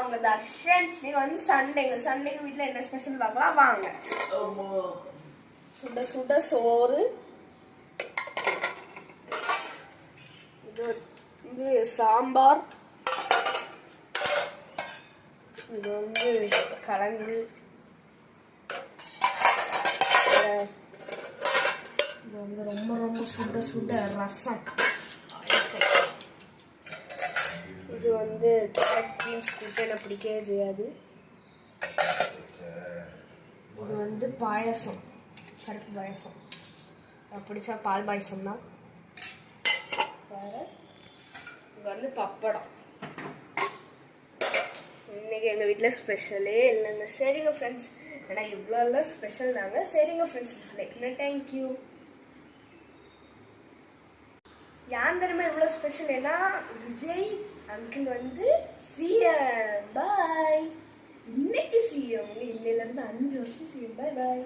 உங்க தர்ஷன். நீங்க வந்து சண்டேக்கு வீட்ல என்ன ஸ்பெஷல் பார்க்கலாம் வாங்க. சுட சுட சோறு, இது சாம்பார், இது வந்து கிழங்கு, இது வந்து ரொம்ப ரொம்ப சுட சுட ரசம், இது வந்து கேரட் பீன்ஸ் கூட்டு எனக்கு பிடிக்கவே செய்யாது, இது வந்து பாயசம், பருப்பு பாயசம், பிடிச்சா பால் பாயசம் தான். வேறு இங்கே வந்து பப்படம். இன்னைக்கு எங்கள் வீட்டில் ஸ்பெஷலே இல்லைங்க. சரிங்க ஃப்ரெண்ட்ஸ், ஏன்னா இவ்வளோ ஸ்பெஷல் தாங்க. சரிங்க ஃப்ரெண்ட்ஸ், லைக் தேங்க்யூ. யான் தெரியுமா இவ்வளோ ஸ்பெஷல்? ஏன்னா விஜய் அங்கிள் வந்து சிஎம். பாய். இன்னைக்கு சிஎம், இன்னையிலேருந்து 5 வருஷம் சிஎம். பாய் பாய்.